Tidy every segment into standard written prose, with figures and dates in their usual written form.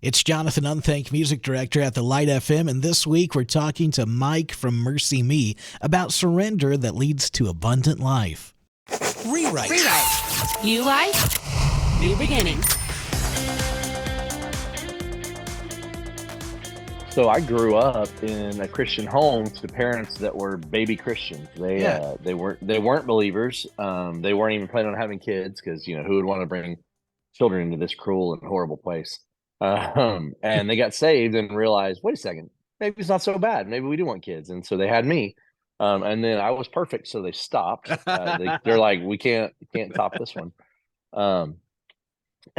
It's Jonathan Unthank, music director at the Light FM, and this week we're talking to Mike from MercyMe about surrender that leads to abundant life. Rewrite. New life, new beginning. So I grew up in a Christian home to parents that were baby Christians. They weren't believers. They weren't even planning on having kids because who would want to bring children into this cruel and horrible place? And they got saved and realized, wait a second, maybe it's not so bad. Maybe we do want kids, and so they had me. And then I was perfect, so they stopped. They're like, we can't top this one.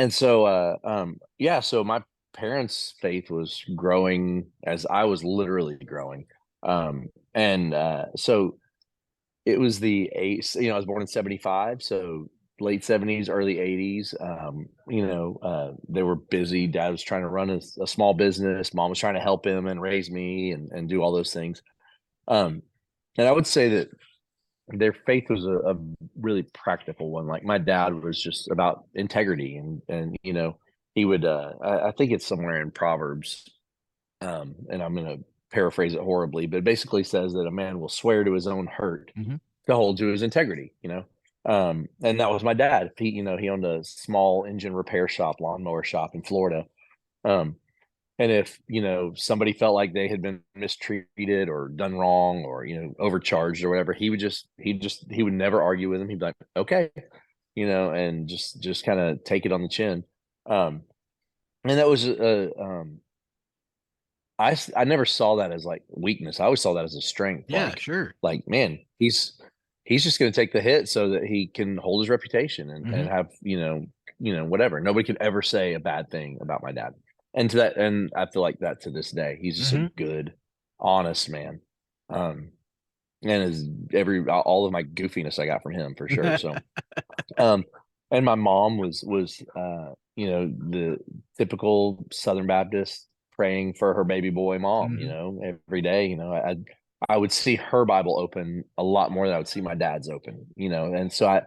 So my parents' faith was growing as I was literally growing. So it was I was born in 75, so late 70s, early 80s. They were busy. Dad was trying to run a small business. Mom was trying to help him and raise me and do all those things. And I would say that their faith was a really practical one. Like my dad was just about integrity and he would, I think it's somewhere in Proverbs, and I'm going to paraphrase it horribly, but it basically says that a man will swear to his own hurt to hold to his integrity, and that was my dad. He owned a small engine repair shop, lawnmower shop in Florida. And if, somebody felt like they had been mistreated or done wrong or, overcharged or whatever, he would never argue with him. He'd be like, okay, and just kind of take it on the chin. And that was, I never saw that as like weakness. I always saw that as a strength. Yeah, sure. Like, man, he's just going to take the hit so that he can hold his reputation and have, whatever. Nobody could ever say a bad thing about my dad. And I feel like that to this day. He's just a good, honest man. And all of my goofiness I got from him for sure. So, and my mom was the typical Southern Baptist praying for her baby boy mom, every day. I would see her Bible open a lot more than I would see my dad's open, and so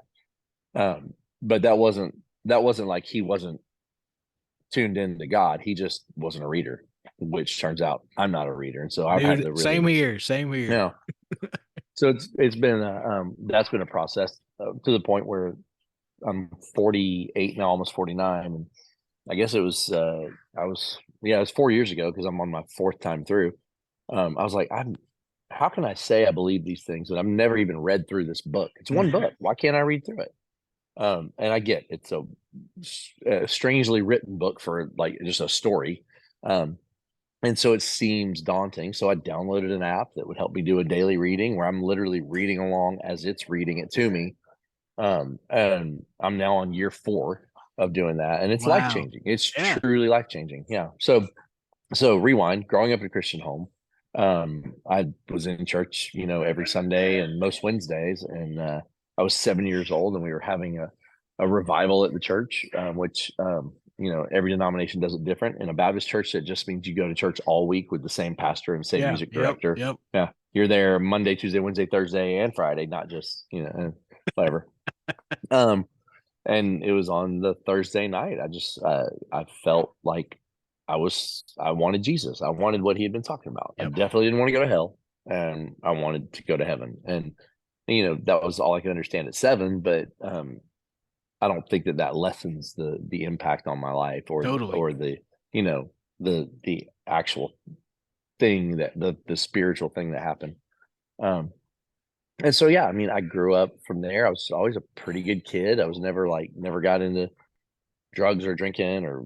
but that wasn't like he wasn't tuned in to God. He just wasn't a reader, which turns out I'm not a reader. And so I've had to really same here. Yeah. So it's been that's been a process to the point where I'm 48 now, almost 49. And I guess it was, it was 4 years ago because I'm on my fourth time through. I was like, how can I say I believe these things and I've never even read through this book? It's one book. Why can't I read through it? And I get it's a strangely written book for like just a story. And so it seems daunting. So I downloaded an app that would help me do a daily reading where I'm literally reading along as it's reading it to me. And I'm now on year 4 of doing that. And it's life-changing. It's truly life-changing. Yeah. So rewind, growing up in a Christian home. I was in church, every Sunday and most Wednesdays. And I was 7 years old and we were having a revival at the church, which, every denomination does it different. In a Baptist church, that just means you go to church all week with the same pastor and same music director. Yep. Yeah. You're there Monday, Tuesday, Wednesday, Thursday, and Friday, not just, whatever. And it was on the Thursday night. I felt like I wanted Jesus. I wanted what he had been talking about. Yep. I definitely didn't want to go to hell, and I wanted to go to heaven. And, that was all I could understand at 7, but, I don't think that lessens the impact on my life or the actual thing that the spiritual thing that happened. And so, yeah, I mean, I grew up from there. I was always a pretty good kid. I was never got into drugs or drinking or,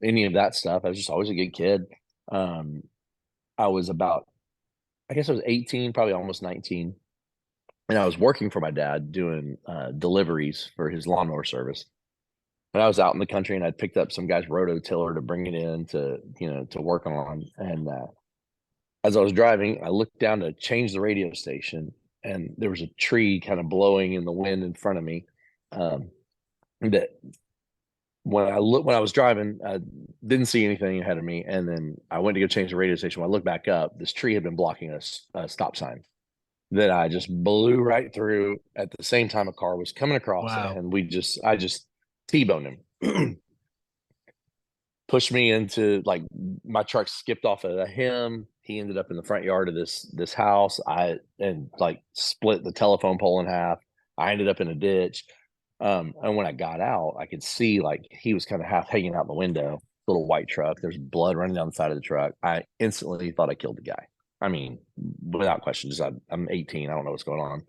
any of that stuff. I was just always a good kid. I was 18, probably almost 19. And I was working for my dad doing deliveries for his lawnmower service. And I was out in the country and I'd picked up some guy's rototiller to bring it in to work on. And as I was driving, I looked down to change the radio station and there was a tree kind of blowing in the wind in front of me. That when I was driving, I didn't see anything ahead of me. And then I went to go change the radio station. When I looked back up, this tree had been blocking a stop sign that I just blew right through at the same time a car was coming across. Wow. And I just T-boned him. pushed me into, like, my truck skipped off of him. He ended up in the front yard of this house. And like split the telephone pole in half. I ended up in a ditch. And when I got out, I could see, like, he was kind of half hanging out the window, little white truck. There's blood running down the side of the truck. I instantly thought I killed the guy. I mean, without question, just I'm 18. I don't know what's going on.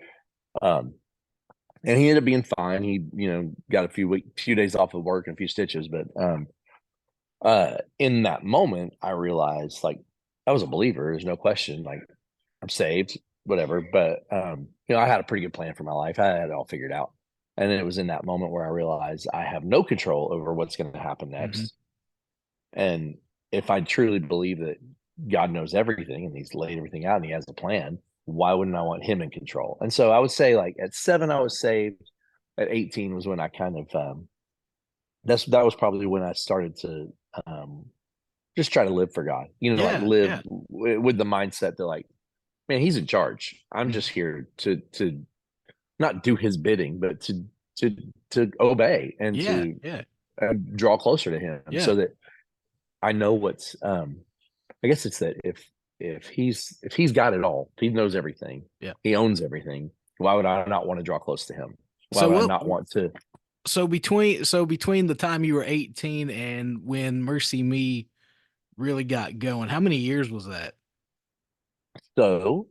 Um, and he ended up being fine. He, got a few days off of work and a few stitches, but in that moment, I realized, like, I was a believer. There's no question. Like, I'm saved, whatever. But I had a pretty good plan for my life. I had it all figured out. And then it was in that moment where I realized I have no control over what's going to happen Mhm. next. And if I truly believe that God knows everything and He's laid everything out and He has a plan, why wouldn't I want Him in control? And so I would say, like, at 7, I was saved. At 18 was when I kind of that was probably when I started to um, just try to live for God. Like, Yeah, live yeah. with the mindset that, like, man, He's in charge. I'm Mhm. just here to not do His bidding, but to to obey and Yeah, to yeah, draw closer to Him, yeah, so that I know what's. I guess it's that if he's got it all, if He knows everything, yeah. He owns everything. Why would I not want to draw close to Him? Why So would I what? not want to? So between the time you were 18 and when Mercy Me really got going, how many years was that? So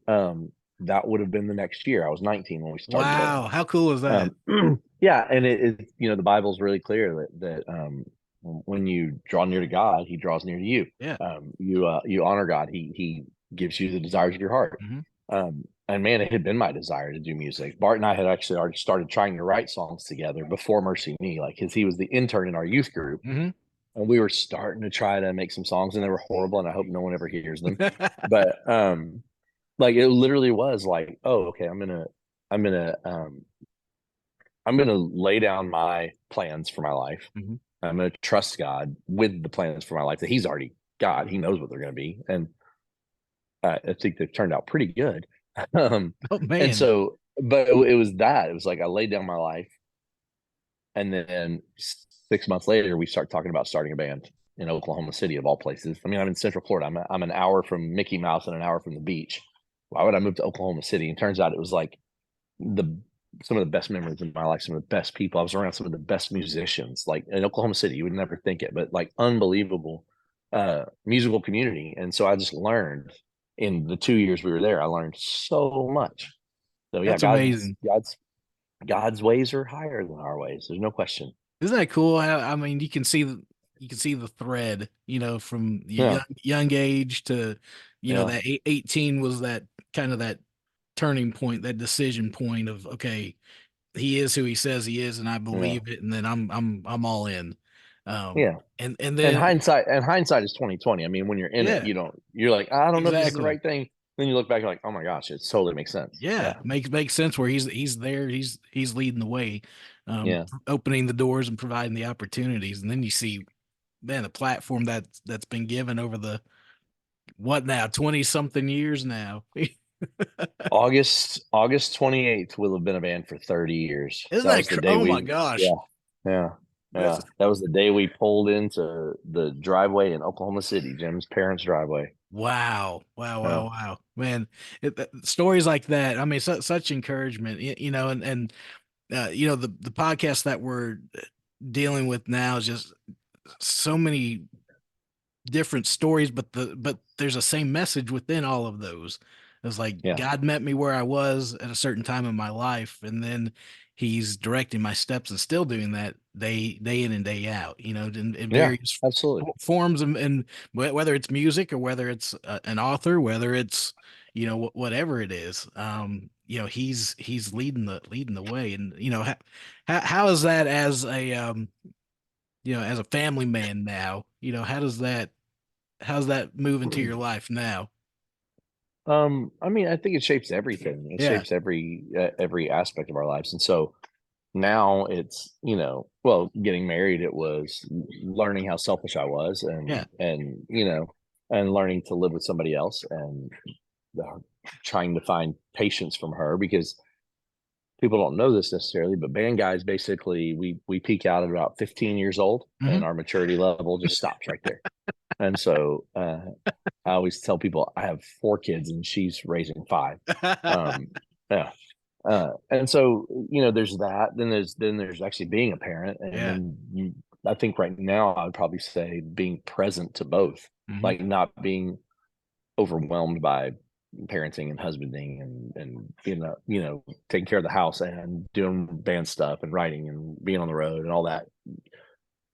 that would have been the next year. I was 19 when we started the band. Wow, how cool is that? Yeah, and the Bible's really clear that when you draw near to God, He draws near to you. Yeah. You honor God, He gives you the desires of your heart. Hmm. And man, it had been my desire to do music. Bart and I had actually already started trying to write songs together before Mercy Me, like, because he was the intern in our youth group, Hmm. and we were starting to try to make some songs, and they were horrible, and I hope no one ever hears them. But like, it literally was like, oh, okay, I'm gonna I'm going to lay down my plans for my life. Hmm. I'm going to trust God with the plans for my life that He's already got. He knows what they're going to be. And I think they've turned out pretty good. um, Oh and man. so, but it was that. It was like I laid down my life. And then 6 months later, we start talking about starting a band in Oklahoma City, of all places. I mean, I'm in Central Florida. I'm an hour from Mickey Mouse and an hour from the beach. Why would I move to Oklahoma City? And turns out it was like the some of the best memories of my life, some of the best people. I was around some of the best musicians, like in Oklahoma City. You would never think it, but like unbelievable musical community. And so I just learned in the 2 years we were there. I learned so much. So yeah, That's amazing. God's ways are higher than our ways. There's no question. Isn't that cool? I mean, you can see the thread, from your Yeah, young age to, yeah, that 18 was that kind of that turning point, that decision point of, okay, he is who he says he is, and I yeah, believe it, and then I'm all in. yeah. And And then hindsight is 2020. I mean, when you're in it, yeah, you're like, I don't know if this is the exactly. right thing. Then you look back, you're like, oh my gosh, it totally makes sense. Yeah, Yeah, makes sense where he's there, he's leading the way, yeah, opening the doors and providing the opportunities, and then you see, man, the platform that's been given over the what now 20 something years now. August 28th will have been a band for 30 years. Isn't That that was the day oh my we gosh. yeah, yeah, That's yeah. That was the day we pulled into the driveway in Oklahoma City, Jim's parents' driveway. wow, wow, Yeah, wow, wow, man. Stories like that, I mean, such encouragement, and the podcast that we're dealing with now is just so many different stories, but there's a same message within all of those. It's like yeah, God met me where I was at a certain time in my life, and then He's directing my steps and still doing that day in and day out. In yeah, various absolutely. forms, and whether it's music or whether it's an author, whether it's whatever it is. He's leading the way, and how is that as a family man now? How's that move into your life now? I mean, I think it shapes everything. It Yeah, shapes every aspect of our lives. And so now it's, well, getting married, it was learning how selfish I was, yeah, and learning to live with somebody else, and uh, trying to find patience from her, because people don't know this necessarily, but band guys, basically we peak out at about 15 years old, and our maturity level just stops right there. And so I always tell people I have 4 kids and she's raising 5. Yeah. And so, there's that. Then there's actually being a parent, and Yeah. then I think right now I would probably say being present to both, Mhm. like not being overwhelmed by parenting and husbanding and taking care of the house and doing band stuff and writing and being on the road and all that.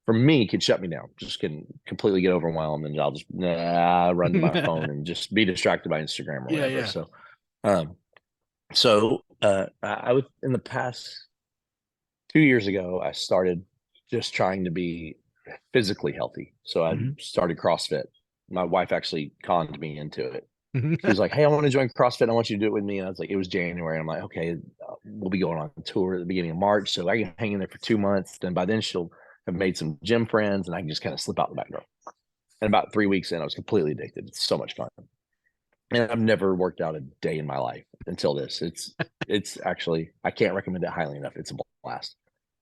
For me, could shut me down. Just can completely get overwhelmed, and I'll just run to my phone and just be distracted by Instagram or Yeah, whatever. yeah. Um, I would, in the past 2 years ago, I started just trying to be physically healthy. So I Mhm. started CrossFit. My wife actually conned me into it. Mhm. She was like, "Hey, I want to join CrossFit. I want you to do it with me." And I was like, it was January. I'm like, okay, we'll be going on tour at the beginning of March. So I can hang in there for 2 months. Then by then she'll have made some gym friends and I can just kind of slip out the back door. And about 3 weeks in, I was completely addicted. It's so much fun. And I've never worked out a day in my life until this. It's actually, I can't recommend it highly enough. It's a blast.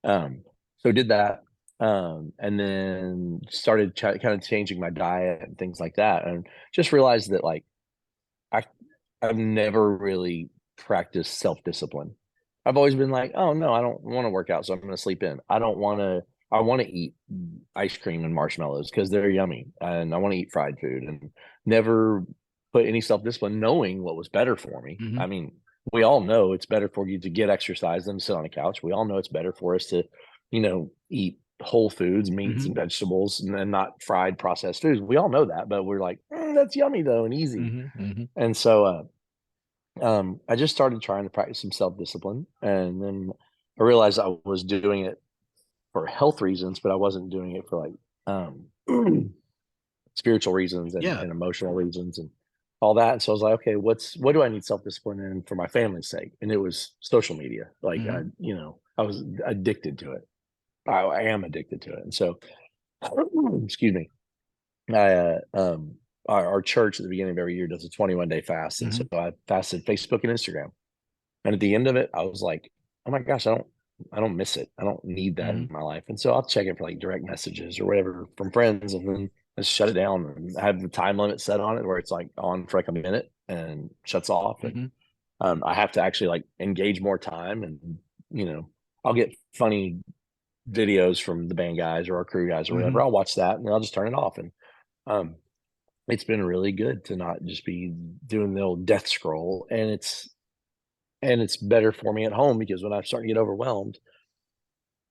So did that. And then started kind of changing my diet and things like that. And just realized that like, I I've never really practiced self-discipline. I've always been like, "Oh, no, I don't wanna work out, so I'm gonna sleep in. I wanna eat ice cream and marshmallows because 'cause they're yummy, and I wanna eat fried food," and never put any self-discipline knowing what was better for me. I Mhm. mean, we all know it's better for you to get exercise than sit on a couch. We all know it's better for us to, eat whole foods, meats Mhm. and vegetables, and not fried processed foods. We all know that, but we're like, that's yummy though and easy." Mhm. Mhm. And so, I just started trying to practice some self-discipline, and then I realized I was doing it for health reasons, but I wasn't doing it for like spiritual reasons and, Yeah. and emotional reasons and all that. And so I was like, okay, what do I need self-discipline in for my family's sake? And it was social media. Like Mhm. I was addicted to it. I am addicted to it. And so excuse me. I our church at the beginning of every year does a 21-day fast. And so Mhm. I fasted Facebook and Instagram. And at the end of it, I was like, "Oh my gosh, I don't miss it. I don't need that in Mhm. my life." And so I'll check it for like direct messages or whatever from friends, and then just shut it down. And I have the time limit set on it where it's like on for like a minute and shuts off. And Mhm. I have to actually like engage more time, and you know, I'll get funny videos from the band guys or our crew guys or whatever. Mhm. I'll watch that and I'll just turn it off. And um, it's been really good to not just be doing the old death scroll. And it's better for me at home because when I start to get overwhelmed,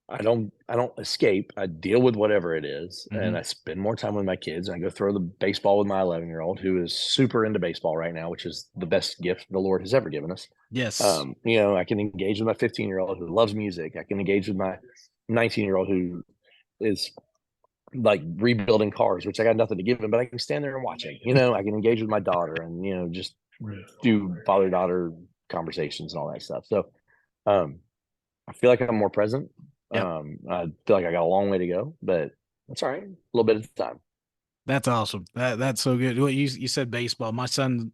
I don't escape. I deal with whatever it is, and Mhm. I spend more time with my kids. I go throw the baseball with my 11-year-old who is super into baseball right now, which is the best gift the Lord has ever given us. Yes. I can engage with my 15-year-old who loves music. I can engage with my 19-year-old who is like rebuilding cars, which I got nothing to give him, but I can stand there and watch him. I can engage with my daughter and just do father-daughter conversations and all that stuff. So um, I feel like I'm more present. Yep. I feel like I got a long way to go, but that's all right. A little bit at a time. That's awesome. That's so good. Well, you said baseball. My son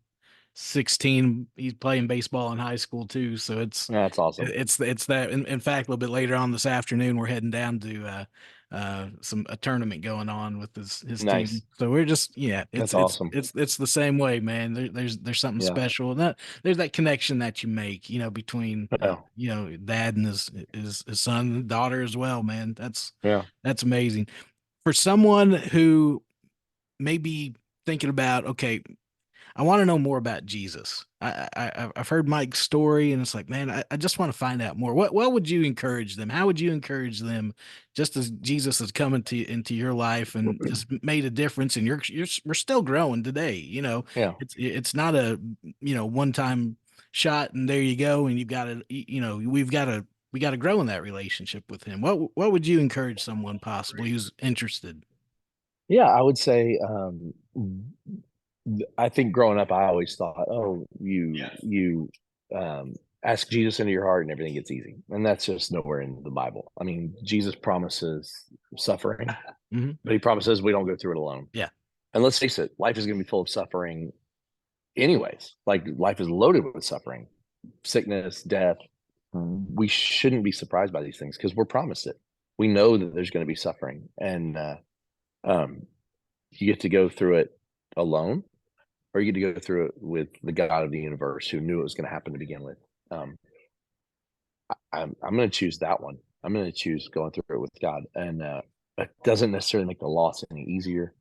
16, he's playing baseball in high school too. So That's awesome. it's that. In fact, a little bit later on this afternoon, we're heading down to a tournament going on with his team. Nice. So we're just, yeah, That's awesome. it's the same way, man. There's something Yeah. special, and that there's that connection that you make, between Yeah. dad and his son and daughter as well, man. Yeah. That's amazing for someone who may be thinking about, okay, I want to know more about Jesus. I've heard Mike's story, and it's like, man, I just want to find out more. What would you encourage them? How would you encourage them, just as Jesus has come into your life and just made a difference, and we're still growing today. Yeah. It's not a one time shot and there you go, and you've got to we got to grow in that relationship with Him. What would you encourage someone possibly who's interested? Yeah. I would say, I think growing up, I always thought, oh, you ask Jesus into your heart and everything gets easy, and that's just nowhere in the Bible. I mean, Jesus promises suffering, Hmm. but he promises we don't go through it alone. Yeah. And let's face it, life is going to be full of suffering, anyways. Like life is loaded with suffering, sickness, death, we shouldn't be surprised by these things because we're promised it. We know that there's going to be suffering, and you get to go through it alone, or you get to go through it with the God of the universe who knew it was going to happen to begin with. I'm going to choose that one. I'm going to choose going through it with God, and it doesn't necessarily make the loss any easier.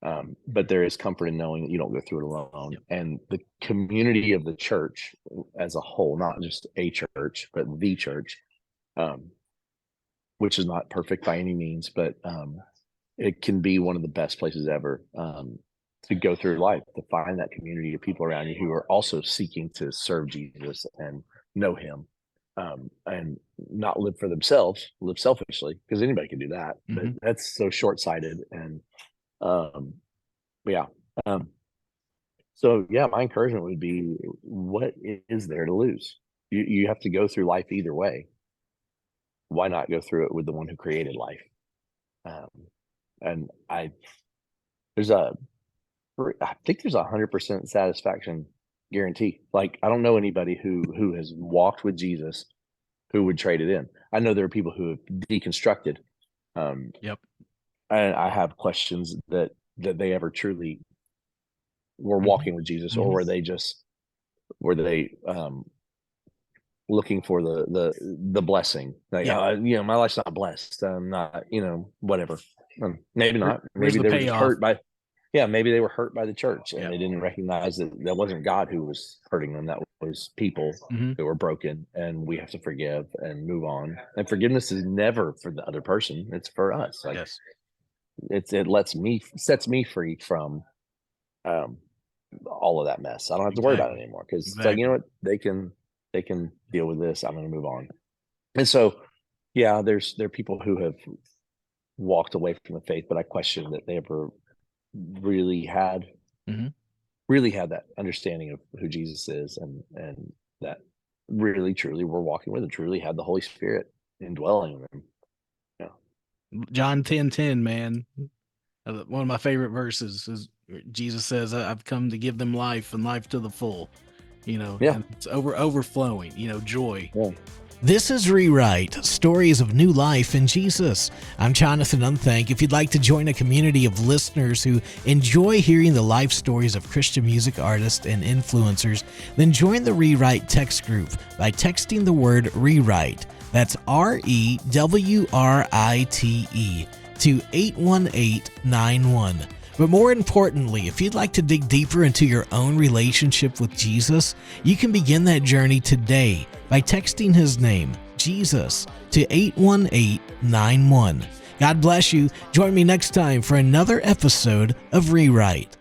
But there is comfort in knowing that you don't go through it alone. Yep. And the community of the church as a whole, not just a church, but the church, which is not perfect by any means, but it can be one of the best places ever to go through life, to find that community of people around you who are also seeking to serve Jesus and know him, and not live for themselves, live selfishly, because anybody can do that. But that's so short-sighted. And so my encouragement would be, what is there to lose? You have to go through life either way. Why not go through it with the one who created life? And I think there's 100% satisfaction guarantee. Like, I don't know anybody who has walked with Jesus who would trade it in. I know there are people who have deconstructed. Yep. And I have questions that they ever truly were walking with Jesus, or were they looking for the blessing? Like, my life's not blessed. I'm not, whatever. Maybe not. Maybe they were just hurt by. Yeah, maybe they were hurt by the church, and they didn't recognize that wasn't God who was hurting them. That was people who were broken, and we have to forgive and move on. And forgiveness is never for the other person; it's for us. Like, yes. It sets me free from all of that mess. I don't have to worry about it anymore, because it's like, you know what, they can deal with this. I'm going to move on. And so, there are people who have walked away from the faith, but I question that they ever really had that understanding of who Jesus is, and that really truly were walking with him, truly had the Holy Spirit indwelling them. John 10:10, man. One of my favorite verses is Jesus says, I've come to give them life, and life to the full. And it's overflowing, joy. Yeah. This is Rewrite, Stories of New Life in Jesus. I'm Jonathan Unthank. If you'd like to join a community of listeners who enjoy hearing the life stories of Christian music artists and influencers, then join the Rewrite text group by texting the word Rewrite. That's REWRITE to 81891. But more importantly, if you'd like to dig deeper into your own relationship with Jesus, you can begin that journey today by texting his name, Jesus, to 81891. God bless you. Join me next time for another episode of Rewrite.